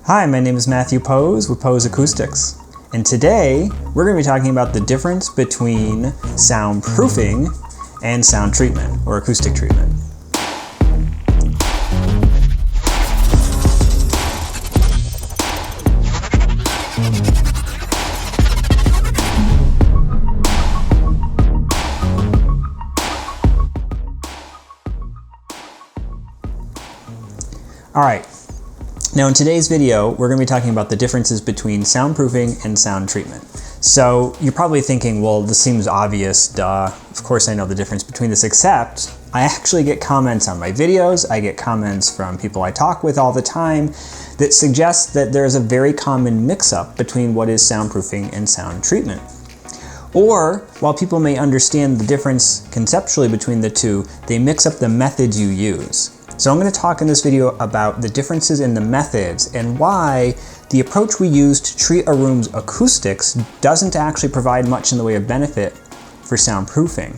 Hi, my name is Matthew Poes with Poes Acoustics, and today we're going to be talking about the difference between soundproofing and sound treatment, or acoustic treatment. Alright, now in today's video we're going to be talking about the differences between soundproofing and sound treatment. So you're probably thinking, well, this seems obvious, duh, of course I know the difference between this, except I actually get comments on my videos, I get comments from people I talk with all the time that suggest that there's a very common mix-up between what is soundproofing and sound treatment. Or, while people may understand the difference conceptually between the two, they mix up the methods you use. So I'm going to talk in this video about the differences in the methods and why the approach we use to treat a room's acoustics doesn't actually provide much in the way of benefit for soundproofing.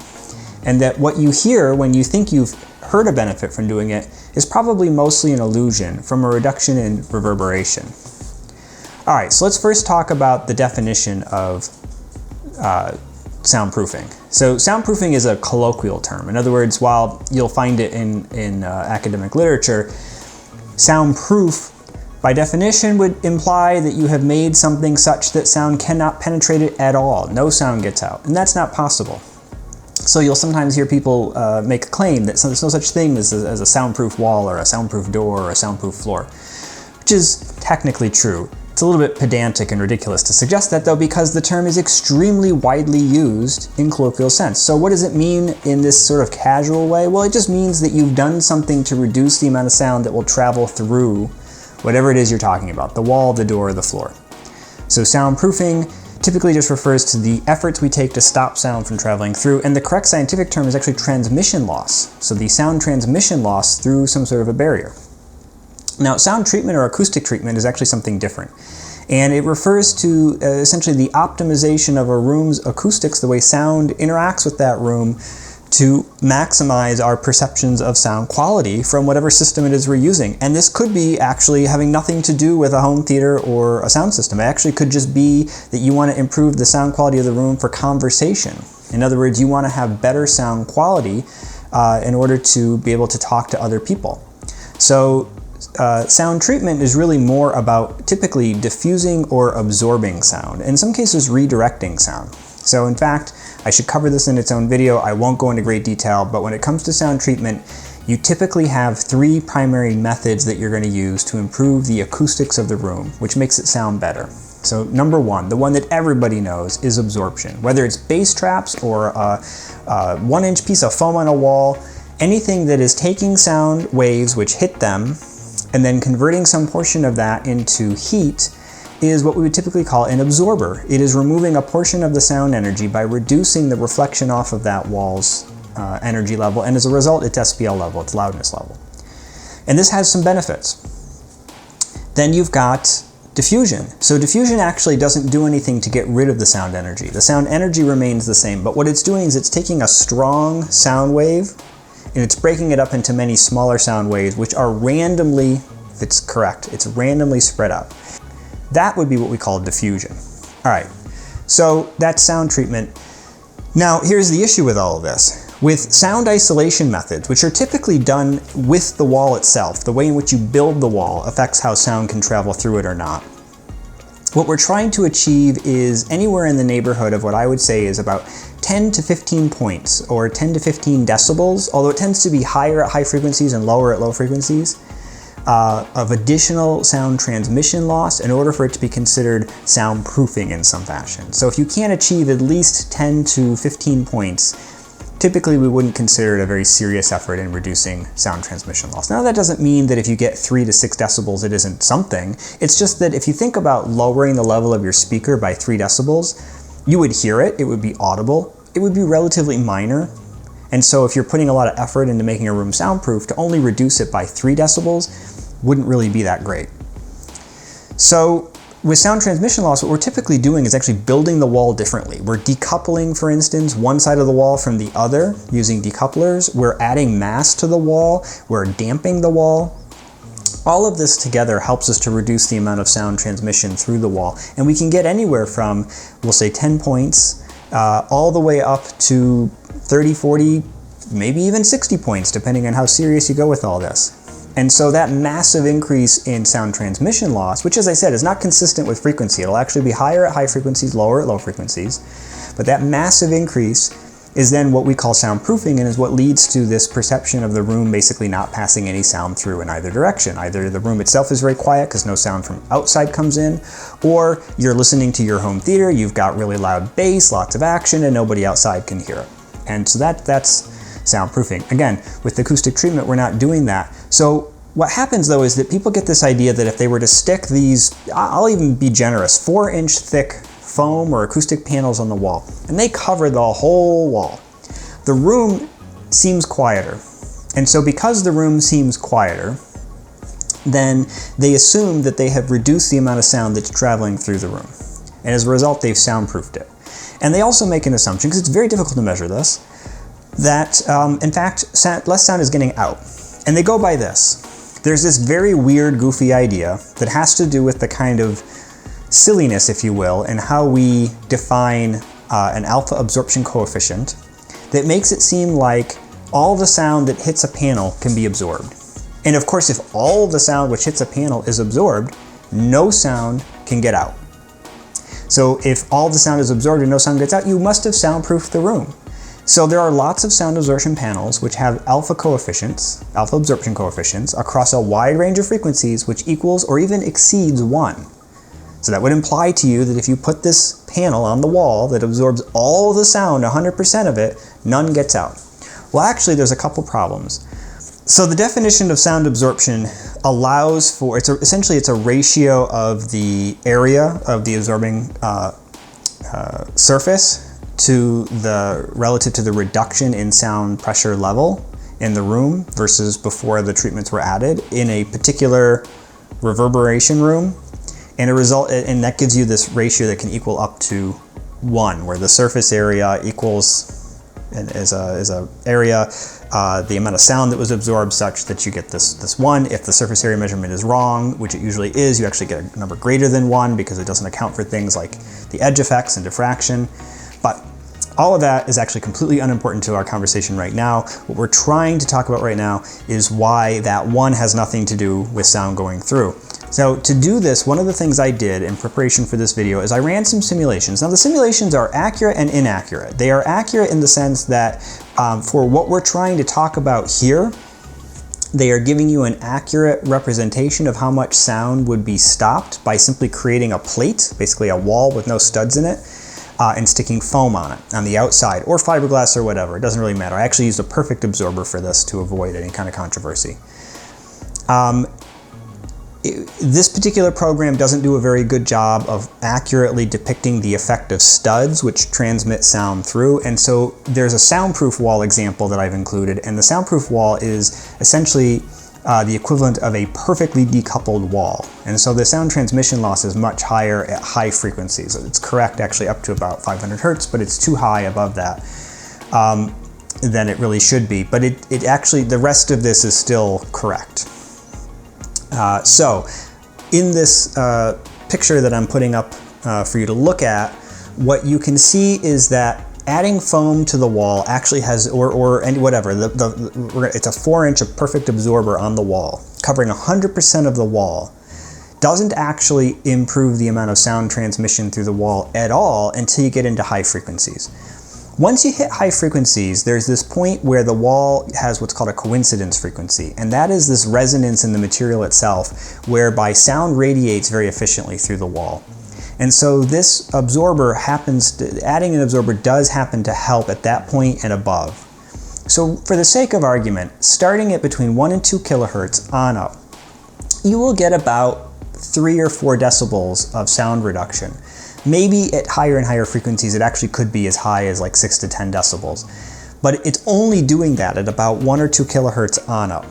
And that what you hear when you think you've heard a benefit from doing it is probably mostly an illusion from a reduction in reverberation. Alright, so let's first talk about the definition of soundproofing. So soundproofing is a colloquial term. In other words, while you'll find it in academic literature, soundproof by definition would imply that you have made something such that sound cannot penetrate it at all. No sound gets out, and that's not possible. So you'll sometimes hear people make a claim that there's no such thing as a soundproof wall or a soundproof door or a soundproof floor, which is technically true. It's a little bit pedantic and ridiculous to suggest that, though, because the term is extremely widely used in colloquial sense. So what does it mean in this sort of casual way? Well, it just means that you've done something to reduce the amount of sound that will travel through whatever it is you're talking about, the wall, the door, the floor. So soundproofing typically just refers to the efforts we take to stop sound from traveling through, and the correct scientific term is actually transmission loss. So the sound transmission loss through some sort of a barrier. Now, sound treatment or acoustic treatment is actually something different, and it refers to essentially the optimization of a room's acoustics, the way sound interacts with that room, to maximize our perceptions of sound quality from whatever system it is we're using. And this could be actually having nothing to do with a home theater or a sound system. It actually could just be that you want to improve the sound quality of the room for conversation. In other words, you want to have better sound quality in order to be able to talk to other people. So sound treatment is really more about typically diffusing or absorbing sound, in some cases redirecting sound. So in fact, I should cover this in its own video. I won't go into great detail, but when it comes to sound treatment, you typically have three primary methods that you're going to use to improve the acoustics of the room, which makes it sound better. So number one, the one that everybody knows, is absorption. Whether it's bass traps or a 1-inch piece of foam on a wall, anything that is taking sound waves which hit them and then converting some portion of that into heat is what we would typically call an absorber. It is removing a portion of the sound energy by reducing the reflection off of that wall's energy level, and as a result, its SPL level, its loudness level. And this has some benefits. Then you've got diffusion. So diffusion actually doesn't do anything to get rid of the sound energy. The sound energy remains the same, but what it's doing is it's taking a strong sound wave and it's breaking it up into many smaller sound waves, which are randomly, if it's correct, it's randomly spread out. That would be what we call diffusion. All right, so that's sound treatment. Now, here's the issue with all of this. With sound isolation methods, which are typically done with the wall itself, the way in which you build the wall affects how sound can travel through it or not. What we're trying to achieve is anywhere in the neighborhood of what I would say is about 10 to 15 points, or 10 to 15 decibels, although it tends to be higher at high frequencies and lower at low frequencies, of additional sound transmission loss in order for it to be considered soundproofing in some fashion. So if you can't achieve at least 10 to 15 points, typically we wouldn't consider it a very serious effort in reducing sound transmission loss. Now that doesn't mean that if you get 3 to 6 decibels it isn't something. It's just that if you think about lowering the level of your speaker by 3 decibels, you would hear it, it would be audible, it would be relatively minor. And so if you're putting a lot of effort into making a room soundproof, to only reduce it by 3 decibels wouldn't really be that great. So with sound transmission loss, what we're typically doing is actually building the wall differently. We're decoupling, for instance, one side of the wall from the other using decouplers. We're adding mass to the wall. We're damping the wall. All of this together helps us to reduce the amount of sound transmission through the wall, and we can get anywhere from, we'll say 10 points, all the way up to 30, 40, maybe even 60 points, depending on how serious you go with all this. And so that massive increase in sound transmission loss, which as I said is not consistent with frequency, it'll actually be higher at high frequencies, lower at low frequencies, but that massive increase is then what we call soundproofing, and is what leads to this perception of the room basically not passing any sound through in either direction. Either the room itself is very quiet because no sound from outside comes in, or you're listening to your home theater, you've got really loud bass, lots of action, and nobody outside can hear it. And so that's soundproofing. Again, with acoustic treatment, we're not doing that. So what happens though is that people get this idea that if they were to stick these, I'll even be generous, 4-inch thick foam or acoustic panels on the wall, and they cover the whole wall, the room seems quieter. And so because the room seems quieter, then they assume that they have reduced the amount of sound that's traveling through the room. And as a result, they've soundproofed it. And they also make an assumption, because it's very difficult to measure this, that in fact, less sound is getting out. And they go by this. There's this very weird, goofy idea that has to do with the kind of silliness, if you will, in how we define an alpha absorption coefficient that makes it seem like all the sound that hits a panel can be absorbed. And of course, if all the sound which hits a panel is absorbed, no sound can get out. So if all the sound is absorbed and no sound gets out, you must have soundproofed the room. So there are lots of sound absorption panels which have alpha absorption coefficients, across a wide range of frequencies which equals or even exceeds 1. So that would imply to you that if you put this panel on the wall that absorbs all the sound, 100% of it, none gets out. Well, actually, there's a couple problems. So the definition of sound absorption allows for, essentially it's a ratio of the area of the absorbing surface relative to the reduction in sound pressure level in the room versus before the treatments were added in a particular reverberation room. And and that gives you this ratio that can equal up to 1, where the surface area equals, is a area, the amount of sound that was absorbed, such that you get this 1. If the surface area measurement is wrong, which it usually is, you actually get a number greater than 1 because it doesn't account for things like the edge effects and diffraction. But all of that is actually completely unimportant to our conversation right now. What we're trying to talk about right now is why that 1 has nothing to do with sound going through. So to do this, one of the things I did in preparation for this video is I ran some simulations. Now the simulations are accurate and inaccurate. They are accurate in the sense that for what we're trying to talk about here, they are giving you an accurate representation of how much sound would be stopped by simply creating a plate, basically a wall with no studs in it, and sticking foam on it on the outside, or fiberglass or whatever. It doesn't really matter. I actually used a perfect absorber for this to avoid any kind of controversy. This particular program doesn't do a very good job of accurately depicting the effect of studs which transmit sound through, and so there's a soundproof wall example that I've included, and the soundproof wall is essentially the equivalent of a perfectly decoupled wall, and so the sound transmission loss is much higher at high frequencies. It's correct actually up to about 500 hertz, but it's too high above that than it really should be, but it actually, the rest of this is still correct. So in this picture that I'm putting up for you to look at, what you can see is that adding foam to the wall actually has, and whatever, it's a 4-inch of perfect absorber on the wall, covering 100% of the wall, doesn't actually improve the amount of sound transmission through the wall at all until you get into high frequencies. Once you hit high frequencies, there's this point where the wall has what's called a coincidence frequency, and that is this resonance in the material itself, whereby sound radiates very efficiently through the wall. And so this absorber adding an absorber does happen to help at that point and above. So for the sake of argument, starting at between 1 and 2 kilohertz on up, you will get about 3 or 4 decibels of sound reduction. Maybe at higher and higher frequencies, it actually could be as high as like 6 to 10 decibels. But it's only doing that at about 1 or 2 kilohertz on up.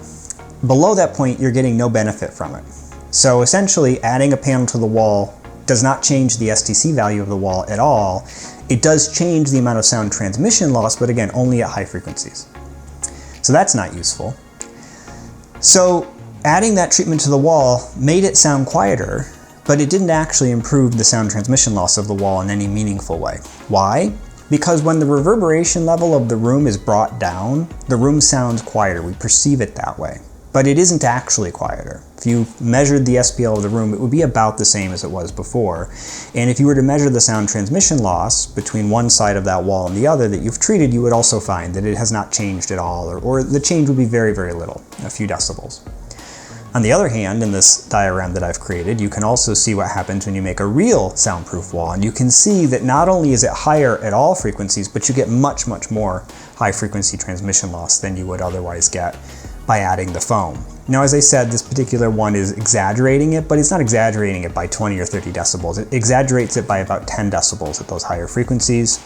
Below that point, you're getting no benefit from it. So essentially, adding a panel to the wall does not change the STC value of the wall at all. It does change the amount of sound transmission loss, but again, only at high frequencies. So that's not useful. So adding that treatment to the wall made it sound quieter, but it didn't actually improve the sound transmission loss of the wall in any meaningful way. Why? Because when the reverberation level of the room is brought down, the room sounds quieter. We perceive it that way. But it isn't actually quieter. If you measured the SPL of the room, it would be about the same as it was before. And if you were to measure the sound transmission loss between one side of that wall and the other that you've treated, you would also find that it has not changed at all, or the change would be very, very little, a few decibels. On the other hand, in this diagram that I've created, you can also see what happens when you make a real soundproof wall. And you can see that not only is it higher at all frequencies, but you get much, much more high frequency transmission loss than you would otherwise get by adding the foam. Now, as I said, this particular one is exaggerating it, but it's not exaggerating it by 20 or 30 decibels. It exaggerates it by about 10 decibels at those higher frequencies.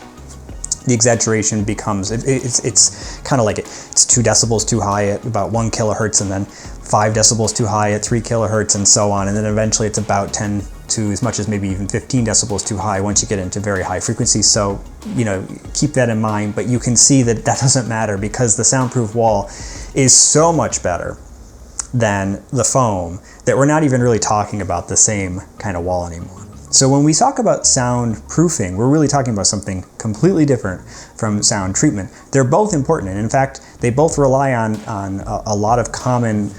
The exaggeration becomes, it's kind of like it's 2 decibels too high at about 1 kilohertz, and then 5 decibels too high at 3 kilohertz, and so on. And then eventually it's about 10 to as much as maybe even 15 decibels too high once you get into very high frequencies. So, you know, keep that in mind, but you can see that that doesn't matter because the soundproof wall is so much better than the foam that we're not even really talking about the same kind of wall anymore. So when we talk about soundproofing, we're really talking about something completely different from sound treatment. They're both important, and in fact, they both rely on a lot of common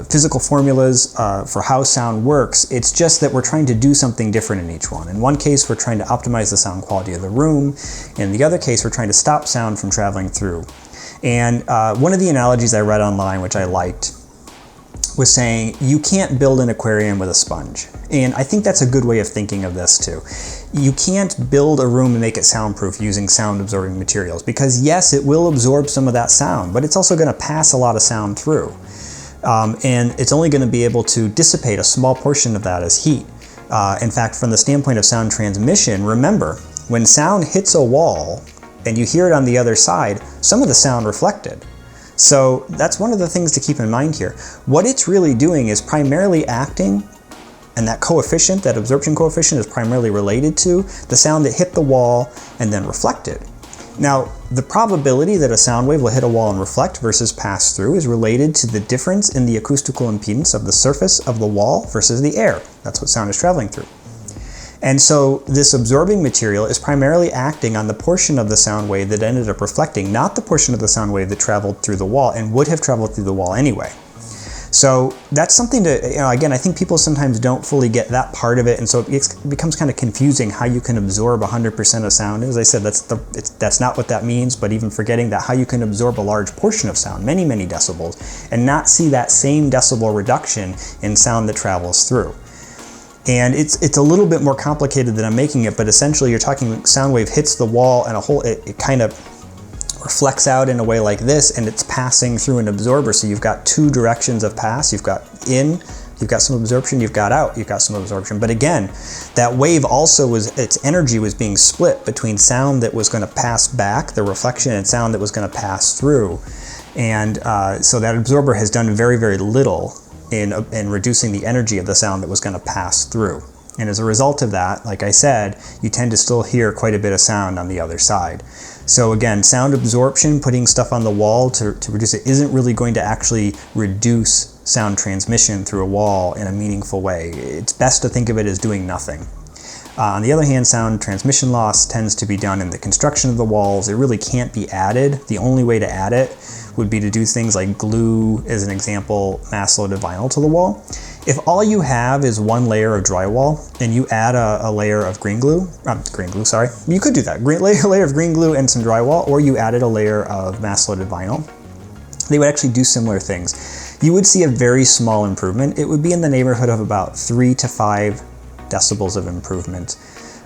physical formulas for how sound works. It's just that we're trying to do something different in each one. In one case, we're trying to optimize the sound quality of the room. In the other case, we're trying to stop sound from traveling through. And one of the analogies I read online, which I liked, was saying you can't build an aquarium with a sponge. And I think that's a good way of thinking of this too. You can't build a room and make it soundproof using sound absorbing materials, because yes, it will absorb some of that sound, but it's also going to pass a lot of sound through. And it's only going to be able to dissipate a small portion of that as heat. In fact, from the standpoint of sound transmission, remember, when sound hits a wall and you hear it on the other side, some of the sound reflected. So that's one of the things to keep in mind here. What it's really doing is primarily acting, and that coefficient, that absorption coefficient, is primarily related to the sound that hit the wall and then reflected. Now, the probability that a sound wave will hit a wall and reflect versus pass through is related to the difference in the acoustical impedance of the surface of the wall versus the air. That's what sound is traveling through. And so this absorbing material is primarily acting on the portion of the sound wave that ended up reflecting, not the portion of the sound wave that traveled through the wall and would have traveled through the wall anyway. So that's something to, again, I think people sometimes don't fully get that part of it, and so it becomes kind of confusing how you can absorb 100% of sound. As I said, that's not what that means, but even forgetting that, how you can absorb a large portion of sound, many, many decibels, and not see that same decibel reduction in sound that travels through. And it's a little bit more complicated than I'm making it, but essentially you're talking sound wave hits the wall and it kind of reflects out in a way like this, and it's passing through an absorber. So you've got 2 directions of pass. You've got in, you've got some absorption, you've got out, you've got some absorption. But again, that wave also its energy was being split between sound that was going to pass back, the reflection, and sound that was going to pass through. And so that absorber has done very, very little in reducing the energy of the sound that was going to pass through. And as a result of that, like I said, you tend to still hear quite a bit of sound on the other side. So again, sound absorption, putting stuff on the wall to reduce it, isn't really going to actually reduce sound transmission through a wall in a meaningful way. It's best to think of it as doing nothing. On the other hand, sound transmission loss tends to be done in the construction of the walls. It really can't be added. The only way to add it would be to do things like glue, as an example, mass-loaded vinyl to the wall. If all you have is one layer of drywall and you add a layer of green glue, you could do that, layer of green glue and some drywall, or you added a layer of mass-loaded vinyl, they would actually do similar things. You would see a very small improvement. It would be in the neighborhood of about 3 to 5 decibels of improvement.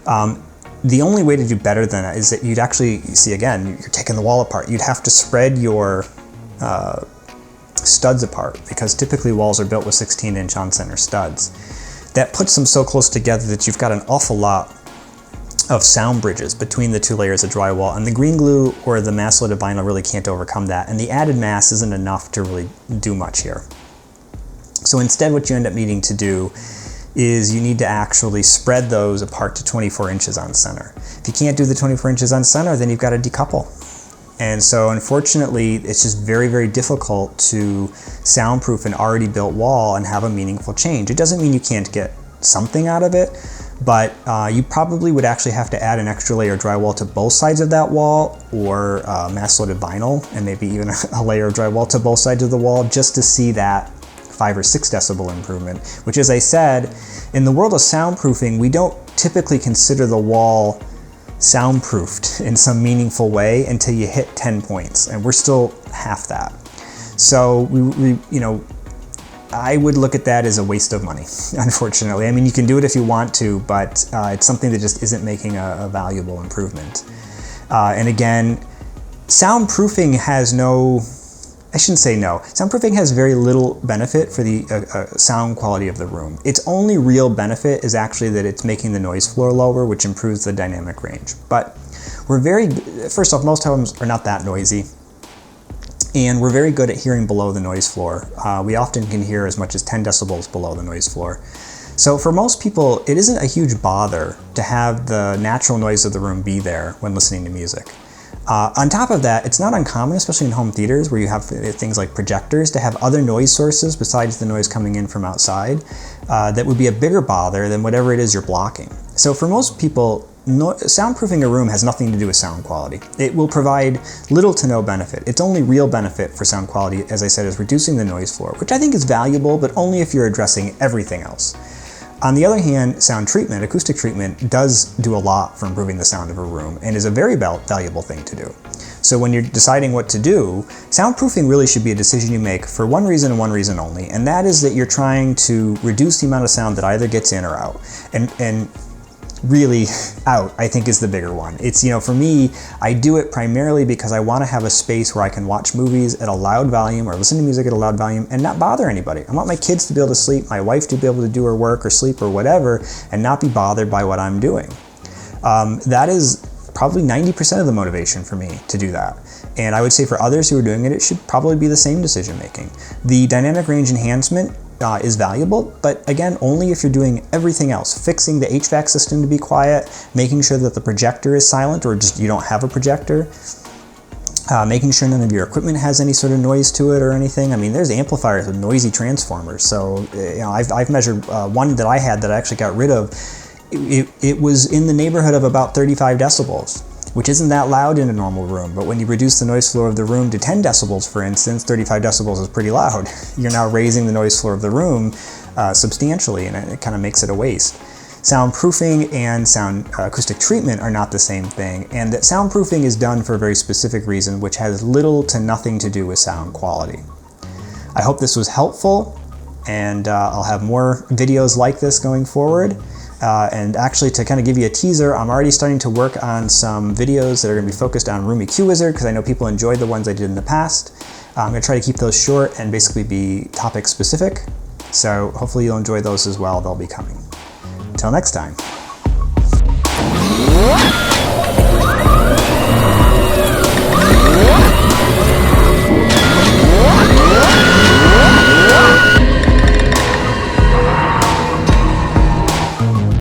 The only way to do better than that is that you'd actually, see again, you're taking the wall apart. You'd have to spread your studs apart, because typically walls are built with 16-inch on-center studs. That puts them so close together that you've got an awful lot of sound bridges between the 2 layers of drywall, and the green glue or the mass-loaded vinyl really can't overcome that, and the added mass isn't enough to really do much here. So instead, what you end up needing to do is you need to actually spread those apart to 24 inches on center. If you can't do the 24 inches on center, then you've got to decouple. And so unfortunately, it's just very, very difficult to soundproof an already built wall and have a meaningful change. It doesn't mean you can't get something out of it, but you probably would actually have to add an extra layer of drywall to both sides of that wall, or mass-loaded vinyl, and maybe even a layer of drywall to both sides of the wall, just to see that 5 or 6 decibel improvement, which, as I said, in the world of soundproofing, we don't typically consider the wall soundproofed in some meaningful way until you hit 10 points, and we're still half that. So we you know, I would look at that as a waste of money, unfortunately. I mean, you can do it if you want to, but it's something that just isn't making a valuable improvement. And again, soundproofing has no, I shouldn't say no. Soundproofing has very little benefit for the sound quality of the room. Its only real benefit is actually that it's making the noise floor lower, which improves the dynamic range. But we're first off, most homes are not that noisy, and we're very good at hearing below the noise floor. We often can hear as much as 10 decibels below the noise floor. So for most people, it isn't a huge bother to have the natural noise of the room be there when listening to music. On top of that, it's not uncommon, especially in home theaters where you have things like projectors, to have other noise sources besides the noise coming in from outside that would be a bigger bother than whatever it is you're blocking. So for most people, soundproofing a room has nothing to do with sound quality. It will provide little to no benefit. Its only real benefit for sound quality, as I said, is reducing the noise floor, which I think is valuable, but only if you're addressing everything else. On the other hand, sound treatment, acoustic treatment, does do a lot for improving the sound of a room and is a very valuable thing to do. So when you're deciding what to do, soundproofing really should be a decision you make for one reason and one reason only, and that is that you're trying to reduce the amount of sound that either gets in or out. And really out, I think, is the bigger one. It's, you know, for me, I do it primarily because I want to have a space where I can watch movies at a loud volume or listen to music at a loud volume and not bother anybody. I want my kids to be able to sleep, my wife to be able to do her work or sleep or whatever, and not be bothered by what I'm doing. That is probably 90% of the motivation for me to do that. And I would say for others who are doing it, it should probably be the same decision making. The dynamic range enhancement is valuable, but again, only if you're doing everything else. Fixing the HVAC system to be quiet, making sure that the projector is silent or just you don't have a projector, making sure none of your equipment has any sort of noise to it or anything. I mean, there's amplifiers with noisy transformers. So, you know, I've measured one that I had that I actually got rid of. It was in the neighborhood of about 35 decibels, which isn't that loud in a normal room, but when you reduce the noise floor of the room to 10 decibels, for instance, 35 decibels is pretty loud. You're now raising the noise floor of the room substantially, and it kind of makes it a waste. Soundproofing and acoustic treatment are not the same thing, and that soundproofing is done for a very specific reason, which has little to nothing to do with sound quality. I hope this was helpful, and I'll have more videos like this going forward. And actually, to kind of give you a teaser, I'm already starting to work on some videos that are going to be focused on Room EQ Wizard, because I know people enjoyed the ones I did in the past. I'm going to try to keep those short and basically be topic specific. So hopefully you'll enjoy those as well. They'll be coming. Until next time.